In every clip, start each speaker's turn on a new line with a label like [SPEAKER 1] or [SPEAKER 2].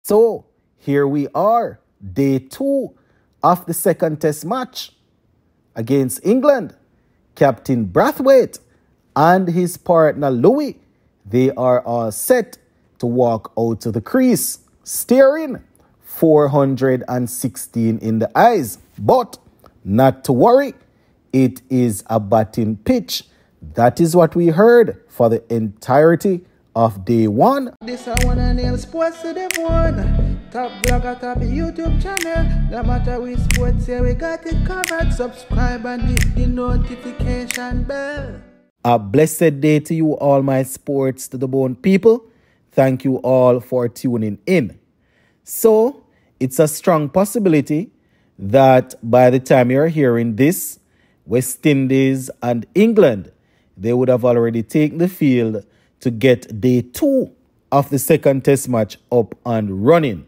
[SPEAKER 1] So here we are, day 2 of the second test match against England. Captain Brathwaite and his partner Louis, they are all set to walk out to the crease, staring 416 in the eyes. But not to worry, it is a batting pitch. That is what we heard for the entirety of day 1.
[SPEAKER 2] This I wanna nail sports to the bone. Top blogger, top YouTube channel. No matter which sports here, we got it covered. Subscribe and hit the notification bell.
[SPEAKER 1] A blessed day to you all, my sports to the bone people. Thank you all for tuning in. So, it's a strong possibility that by the time you're hearing this, West Indies and England, they would have already taken the field to get day 2 of the second test match up and running.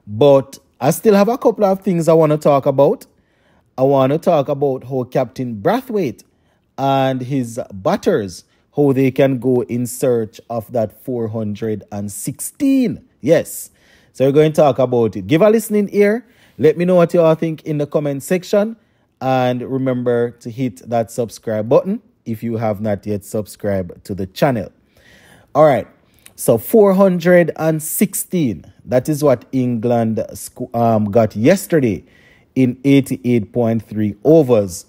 [SPEAKER 1] But I still have a couple of things I want to talk about. I want to talk about how Captain Brathwaite and his batters, how they can go in search of that 416. Yes. So we're going to talk about it. Give a listening ear. Let me know what you all think in the comment section. And remember to hit that subscribe button if you have not yet subscribed to the channel. All right. So 416. That is what England got yesterday in 88.3 overs.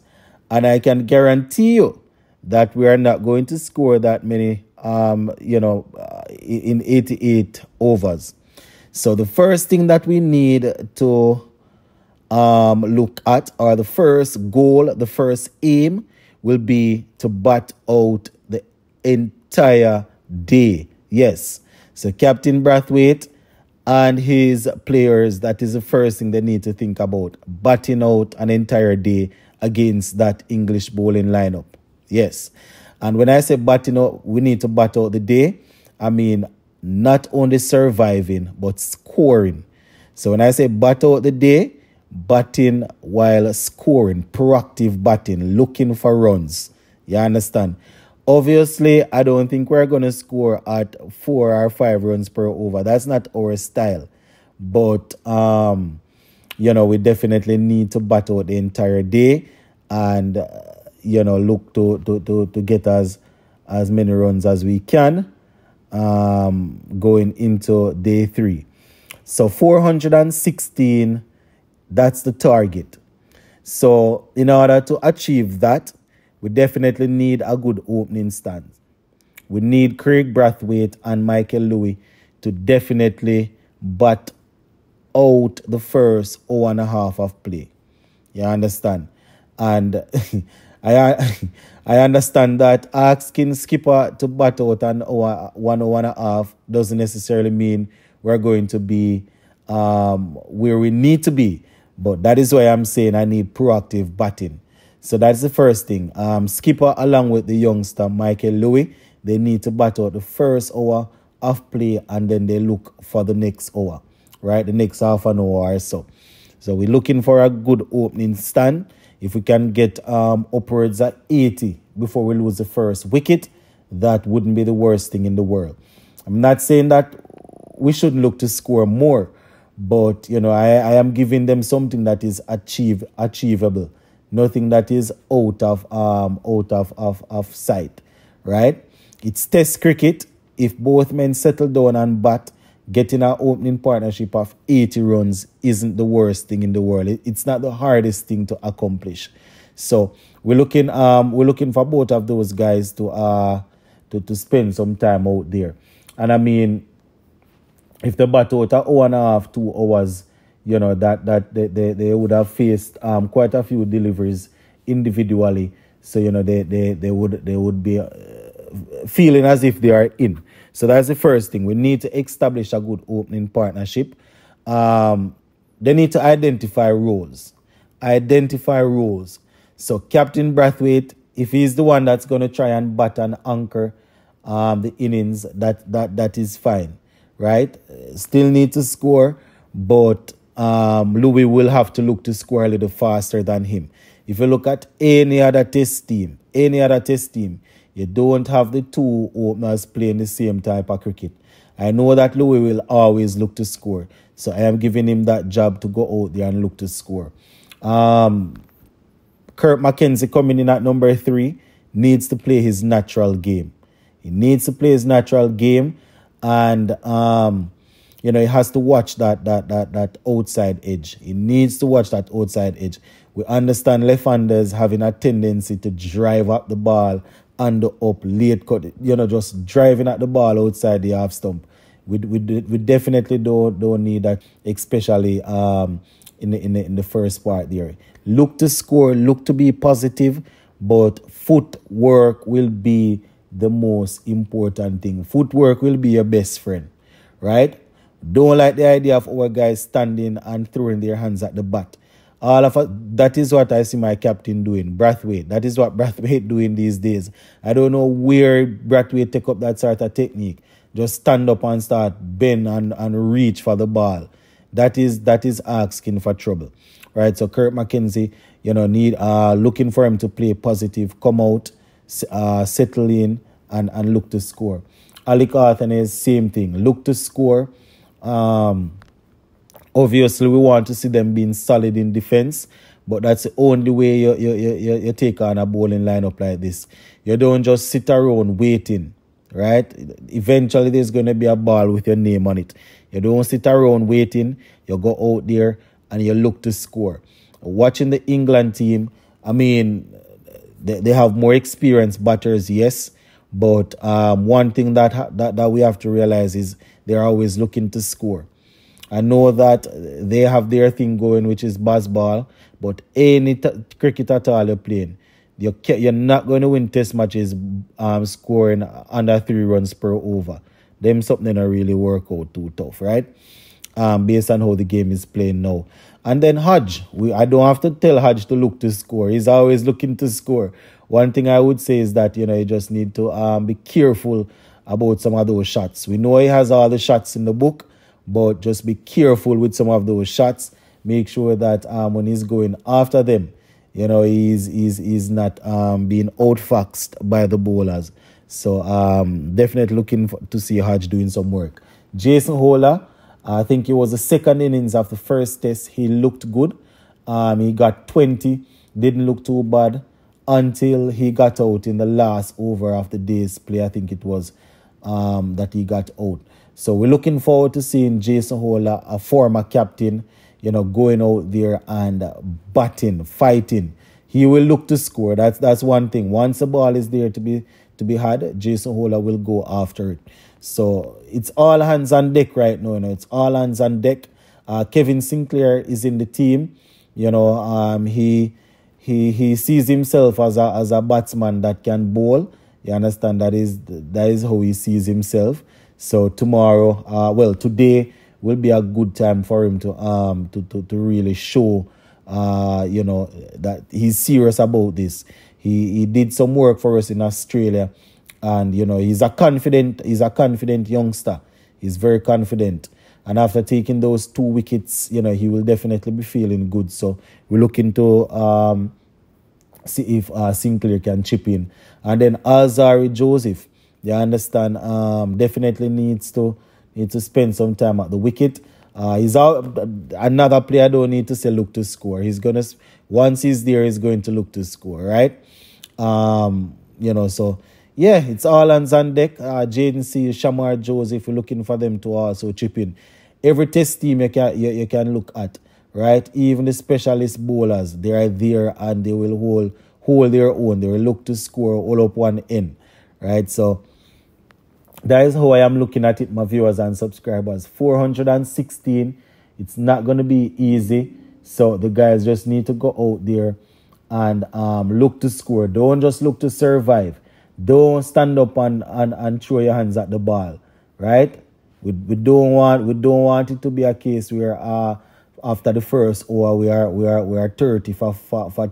[SPEAKER 1] And I can guarantee you that we are not going to score that many, in 88 overs. So the first thing that we need to look at, or the first goal, the first aim, will be to bat out the entire day. Yes. So Captain Brathwaite and his players, that is the first thing they need to think about. Batting out an entire day against that English bowling lineup. Yes. And when I say batting out, we need to bat out the day. I mean, not only surviving, but scoring. So when I say bat out the day, batting while scoring, proactive batting, looking for runs. You understand? Obviously, I don't think we're going to score at 4 or 5 runs per over. That's not our style. But, we definitely need to bat out the entire day and, look to get as many runs as we can going into day 3. So 416, that's the target. So in order to achieve that, we definitely need a good opening stance. We need Craig Brathwaite and Michael Louis to definitely bat out the first hour and a half of play. You understand? And I understand that asking skipper to bat out an hour, 1 hour and a half doesn't necessarily mean we're going to be where we need to be. But that is why I'm saying I need proactive batting. So that's the first thing. Skipper, along with the youngster Michael Louis, they need to bat out the first hour of play and then they look for the next hour, right? The next half an hour or so. So we're looking for a good opening stand. If we can get upwards at 80 before we lose the first wicket, that wouldn't be the worst thing in the world. I'm not saying that we shouldn't look to score more, but I am giving them something that is achievable. Nothing that is out of sight, right? It's test cricket. If both men settle down and bat, getting an opening partnership of 80 runs isn't the worst thing in the world. It's not the hardest thing to accomplish. So we're looking for both of those guys to spend some time out there. And I mean, if they bat out an hour and a half, 2 hours, that they would have faced quite a few deliveries individually. So, they would be feeling as if they are in. So that's the first thing. We need to establish a good opening partnership. They need to identify roles. So Captain Brathwaite, if he's the one that's going to try and bat and anchor the innings, that is fine, right? Still need to score, but Louis will have to look to score a little faster than him. If you look at any other test team, you don't have the 2 openers playing the same type of cricket. I know that Louis will always look to score. So I am giving him that job to go out there and look to score. Kurt McKenzie coming in at number 3 needs to play his natural game. He needs to play his natural game, and he has to watch that outside edge. He needs to watch that outside edge. We understand left-handers having a tendency to drive up the ball and up late cut, just driving at the ball outside the half stump. We definitely don't need that, especially in the first part there. Look to score, look to be positive, but footwork will be the most important thing. Footwork will be your best friend, right? Don't like the idea of our guys standing and throwing their hands at the bat. That is what I see my captain doing, Brathwaite. That is what Brathwaite doing these days. I don't know where Brathwaite take up that sort of technique. Just stand up and start bend and reach for the ball. That is asking for trouble, right? So Kurt McKenzie, need looking for him to play positive, come out, settle in, and look to score. Alec Arthanes, same thing. Look to score. Obviously, we want to see them being solid in defense, but that's the only way you take on a bowling lineup like this. You don't just sit around waiting, right? Eventually, there's going to be a ball with your name on it. You don't sit around waiting. You go out there and you look to score. Watching the England team, I mean, they have more experienced batters, yes, but one thing that we have to realize is they're always looking to score. I know that they have their thing going, which is baseball, but any cricket at all you're playing, you're not going to win test matches scoring under 3 runs per over. Them something that really work out too tough, right? Based on how the game is playing now. And then Hodge, I don't have to tell Hodge to look to score. He's always looking to score. One thing I would say is that, you just need to be careful about some of those shots. We know he has all the shots in the book, but just be careful with some of those shots. Make sure that when he's going after them, he's not being outfoxed by the bowlers. So definitely looking to see Hodge doing some work. Jason Holder, I think it was the second innings of the first test. He looked good. He got 20, didn't look too bad until he got out in the last over of the day's play. I think it was that he got out. So we're looking forward to seeing Jason Holder, a former captain, going out there and batting, fighting. He will look to score. That's one thing. Once the ball is there to be had, Jason Holder will go after it. So it's all hands on deck right now. It's all hands on deck. Kevin Sinclair is in the team. He sees himself as a batsman that can bowl. You understand? That is how he sees himself. So today will be a good time for him to really show that he's serious about this. He did some work for us in Australia, and he's a confident youngster. He's very confident, and after taking those 2 wickets, he will definitely be feeling good. So we're looking to see if Sinclair can chip in, and then Alzarri Joseph. You understand? Definitely needs to spend some time at the wicket. He's out. Another player don't need to say look to score. Once he's there, he's going to look to score, right? So yeah, it's all hands on deck. Jaden C, Shamar Joseph, you're looking for them to also chip in. Every test team you can look at, right? Even the specialist bowlers, they are there and they will hold their own. They will look to score all up one end, right? So that is how I am looking at it, my viewers and subscribers. 416. It's not going to be easy. So the guys just need to go out there and look to score. Don't just look to survive. Don't stand up and throw your hands at the ball, right? We don't want it to be a case where after the first over we are 30 for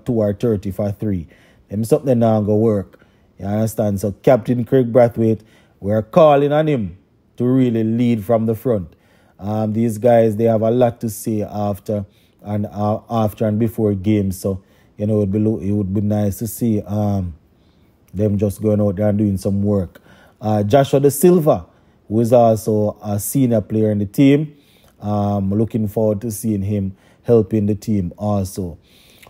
[SPEAKER 1] 2 or 30 for 3. Them something not gonna work. You understand? So Captain Craig Brathwaite, we're calling on him to really lead from the front. These guys, they have a lot to say after and before games. So it would be nice to see them just going out there and doing some work. Joshua De Silva, who is also a senior player in the team. Looking forward to seeing him helping the team also.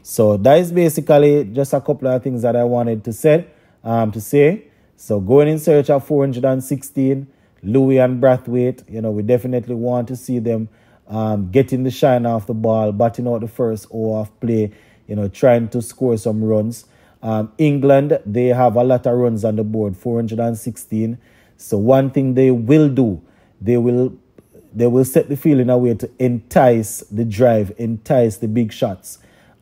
[SPEAKER 1] So that is basically just a couple of things that I wanted to say. So going in search of 416, Louis and Brathwaite, we definitely want to see them getting the shine off the ball, batting out the first over of play, trying to score some runs. England, they have a lot of runs on the board, 416. So one thing they will do, they will set the field in a way to entice the drive, entice the big shots.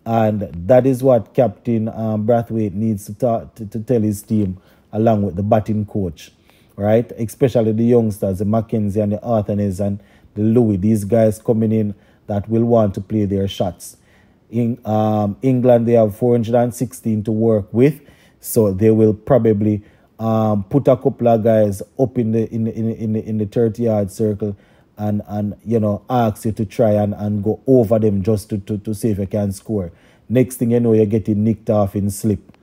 [SPEAKER 1] And that is what Captain Brathwaite needs to tell his team along with the batting coach, right? Especially the youngsters, the Mackenzie and the Arthanes and the Louis, these guys coming in that will want to play their shots. In England, they have 416 to work with, so they will probably put a couple of guys up in the 30-yard circle and ask you to try and go over them just to see if you can score. Next thing you know, you're getting nicked off in slip,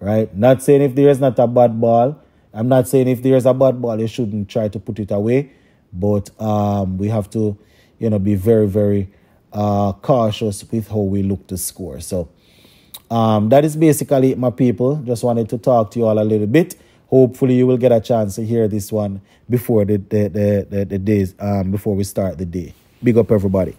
[SPEAKER 1] right? Not saying if there is not a bad ball. I'm not saying if there is a bad ball, you shouldn't try to put it away. But we have to, be very, very cautious with how we look to score. So that is basically it, my people. Just wanted to talk to you all a little bit. Hopefully you will get a chance to hear this one before the days before we start the day. Big up everybody.